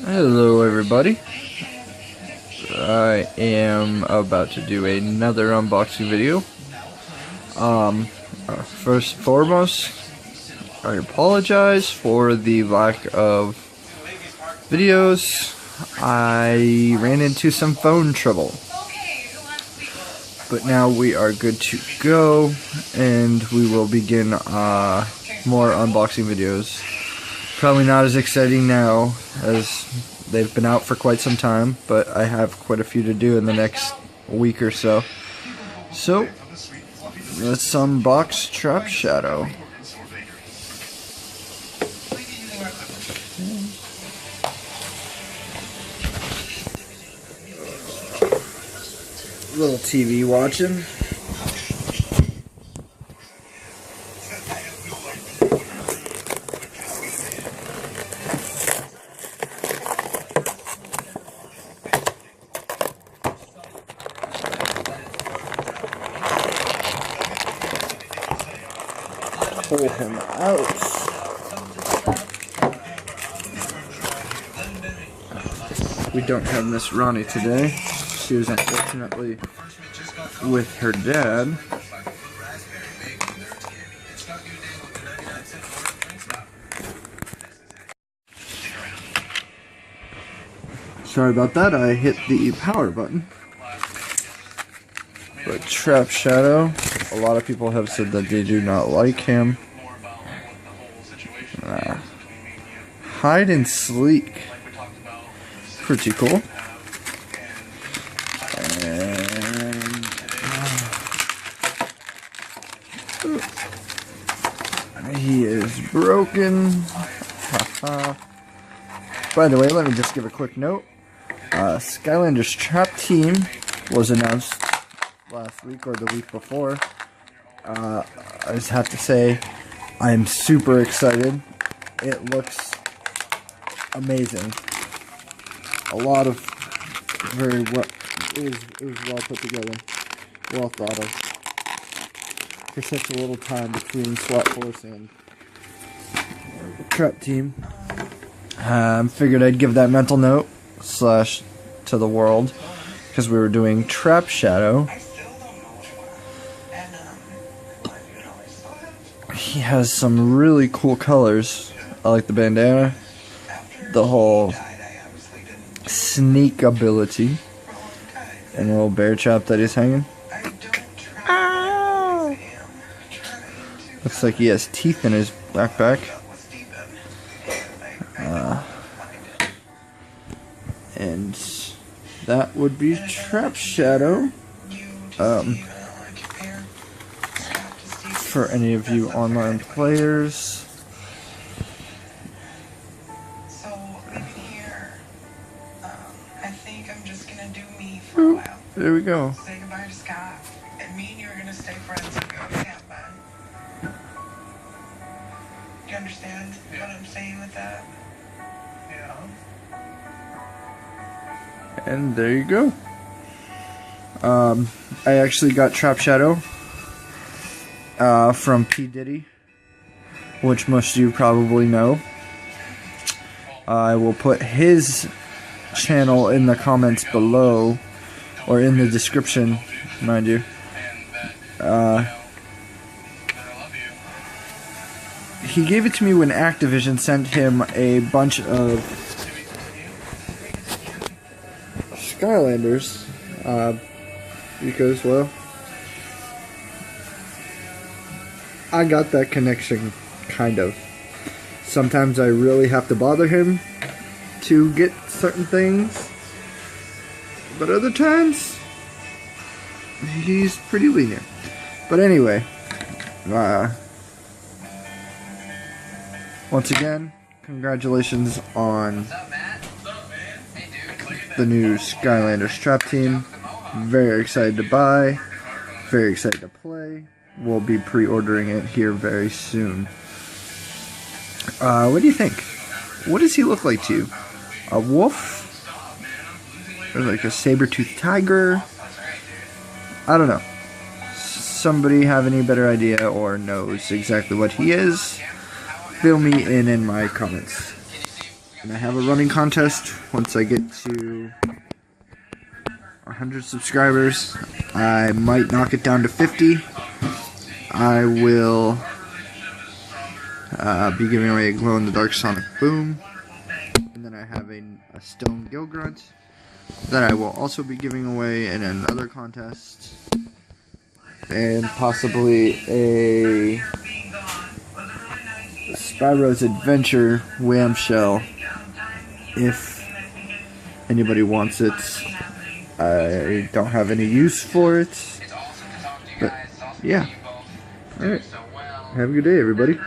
Hello everybody, I am about to do another unboxing video. First and foremost, I apologize for the lack of videos. I ran into some phone trouble, but now we are good to go, and we will begin more unboxing videos. Probably not as exciting now, as they've been out for quite some time, but I have quite a few to do in the next week or so. So, let's unbox Trap Shadow. Little TV watching. Pull him out. We don't have Miss Ronnie today. She was unfortunately with her dad. Sorry about that, I hit the power button. But Trap Shadow, a lot of people have said that they do not like him. Hide and Sleek. Pretty cool. And he is broken. By the way, let me just give a quick note. Skylanders Trap Team was announced last week or the week before. I just have to say, I'm super excited. It looks amazing. A lot of very well, it was well put together, well thought of. For such a little time between Swapforce and Trap Team. Figured I'd give that mental note / to the world, because we were doing Trap Shadow. He has some really cool colors. I like the bandana, the whole sneak ability, and a little bear trap that he's hanging. Ow! Looks like he has teeth in his backpack. And that would be Trap Shadow. For any of you online players. So in here, I think I'm just gonna do me for a while. There we go. Say goodbye to Scott, and me and you are gonna stay friends and go to camp, man. Do you understand what I'm saying with that? Yeah. And there you go. I actually got Trap Shadow from P. Diddy, which most of you probably know. I will put his channel in the comments below, or in the description, mind you. He gave it to me when Activision sent him a bunch of Skylanders, because, well, I got that connection, kind of. Sometimes I really have to bother him to get certain things, but other times, he's pretty lenient. But anyway, once again, congratulations on the new Skylanders Trap Team. Very excited to buy, very excited to play. We'll be pre-ordering it here very soon. What do you think? What does he look like to you? A wolf? Or like a saber-toothed tiger? I don't know. Somebody have any better idea or knows exactly what he is? Fill me in my comments. And I have a running contest. Once I get to 100 subscribers, I might knock it down to 50. I will be giving away a glow-in-the-dark Sonic Boom. And then I have a Stone Gill Grunt that I will also be giving away in another contest. And possibly a Spyro's Adventure Wham Shell if anybody wants it. I don't have any use for it, but yeah. Alright, have a good day, everybody.